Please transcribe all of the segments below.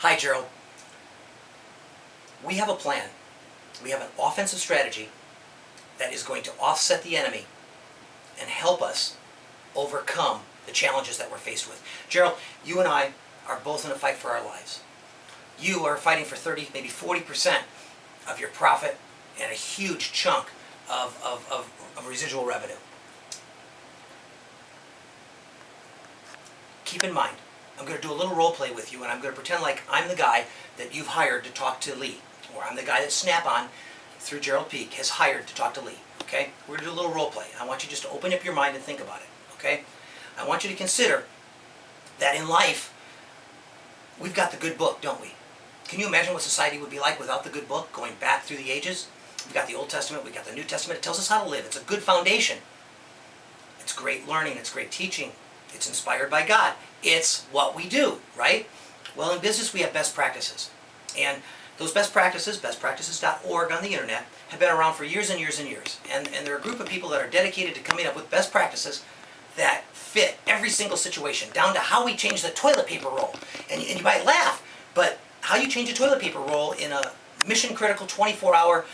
Hi, Gerald. We have a plan. We have an offensive strategy that is going to offset the enemy and help us overcome the challenges that we're faced with. Gerald, you and I are both in a fight for our lives. You are fighting for 30, maybe 40% of your profit and a huge chunk of residual revenue. Keep in mind, I'm going to do a little role play with you, and I'm going to pretend like I'm the guy that you've hired to talk to Lee, or I'm the guy that Snap-on, through Gerald PEEKE, has hired to talk to Lee. Okay? We're going to do a little role play. I want you just to open up your mind and think about it. Okay? I want you to consider that in life, we've got the good book, don't we? Can you imagine what society would be like without the good book, going back through the ages? We've got the Old Testament, we've got the New Testament. It tells us how to live. It's a good foundation. It's great learning. It's great teaching. It's inspired by God. It's what we do, right? Well, in business, we have best practices. And those best practices, bestpractices.org on the internet, have been around for years and years and years. And they're a group of people that are dedicated to coming up with best practices that fit every single situation, down to how we change the toilet paper roll. And you might laugh, but how you change a toilet paper roll in a mission-critical 24-hour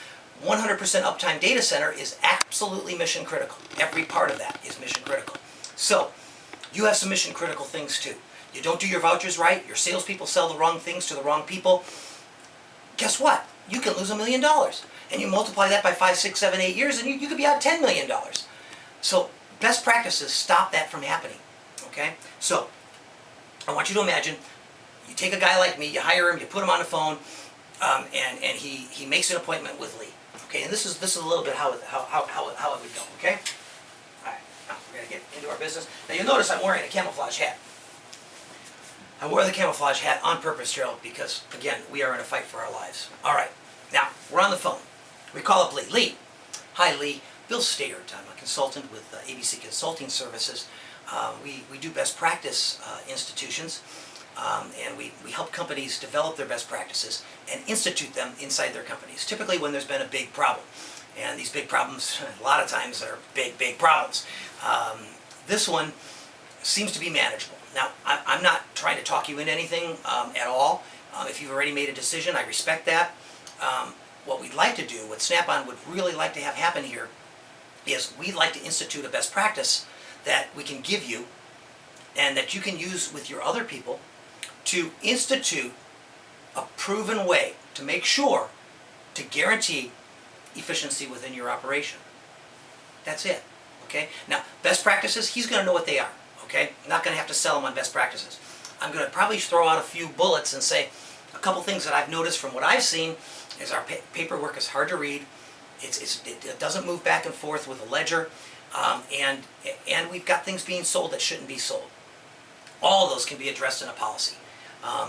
100% uptime data center is absolutely mission critical. Every part of that is mission critical. So, you have some mission critical things too. You don't do your vouchers right, your salespeople sell the wrong things to the wrong people. Guess what? You can lose $1 million. And you multiply that by 5, 6, 7, 8 years and you could be out $10 million. So, best practices stop that from happening. Okay? So, I want you to imagine, you take a guy like me, you hire him, you put him on the phone, and he makes an appointment with Lee. Okay, and this is a little bit how it would go, okay? All right, now we're going to get into our business. Now you'll notice I'm wearing a camouflage hat. I wore the camouflage hat on purpose, Gerald, because, again, we are in a fight for our lives. All right, now, we're on the phone. We call up Lee. Lee. Hi, Lee. Bill Stayert. I'm a consultant with ABC Consulting Services. We do best practice institutions. And we help companies develop their best practices and institute them inside their companies, typically when there's been a big problem. And these big problems, a lot of times, are big problems. This one seems to be manageable. Now, I'm not trying to talk you into anything at all. If you've already made a decision, I respect that. What we'd like to do, what Snap-on would really like to have happen here, is we'd like to institute a best practice that we can give you and that you can use with your other people to institute a proven way to make sure to guarantee efficiency within your operation. That's it, okay? Now, best practices, he's going to know what they are, okay? I'm not going to have to sell him on best practices. I'm going to probably throw out a few bullets and say a couple things that I've noticed from what I've seen is our paperwork is hard to read. It doesn't move back and forth with a ledger, and we've got things being sold that shouldn't be sold. All of those can be addressed in a policy.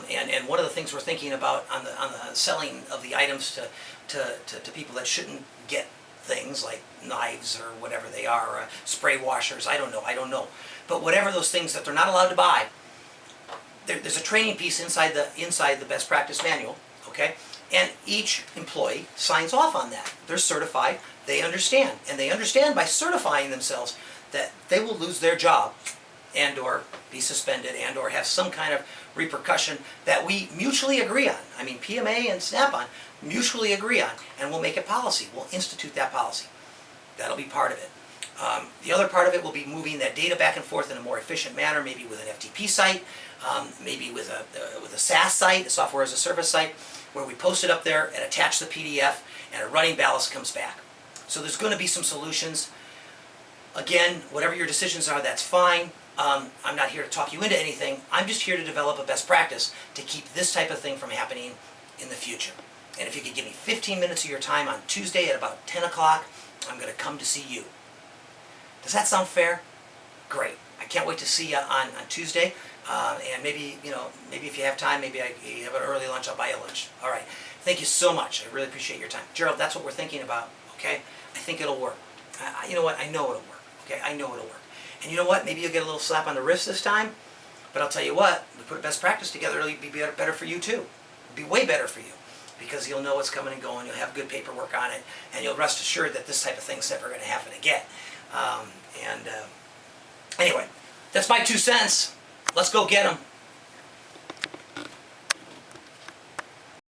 And one of the things we're thinking about on the selling of the items to people that shouldn't get things like knives or whatever they are, or spray washers, I don't know. But whatever those things that they're not allowed to buy, there's a training piece inside the best practice manual, okay? And each employee signs off on that. They're certified, they understand. And they understand by certifying themselves that they will lose their job and or be suspended and or have some kind of repercussion that we mutually agree on. I mean, PMA and Snap-on mutually agree on, and we'll make it policy. We'll institute that policy. That'll be part of it. The other part of it will be moving that data back and forth in a more efficient manner, maybe with an FTP site, maybe with a SaaS site, a software as a service site, where we post it up there and attach the PDF, and a running ballast comes back. So there's going to be some solutions. Again, whatever your decisions are, that's fine. I'm not here to talk you into anything. I'm just here to develop a best practice to keep this type of thing from happening in the future. And if you could give me 15 minutes of your time on Tuesday at about 10 o'clock, I'm going to come to see you. Does that sound fair? Great. I can't wait to see you on Tuesday. And maybe if you have time, maybe you have an early lunch, I'll buy you lunch. All right. Thank you so much. I really appreciate your time. Gerald, that's what we're thinking about, okay? I think it'll work. You know what? I know it'll work, okay? I know it'll work. And you know what? Maybe you'll get a little slap on the wrist this time, but I'll tell you what, we put a best practice together, it'll be better for you too. It'll be way better for you, because you'll know what's coming and going, you'll have good paperwork on it, and you'll rest assured that this type of thing's never going to happen again. Anyway, that's my 2 cents. Let's go get them.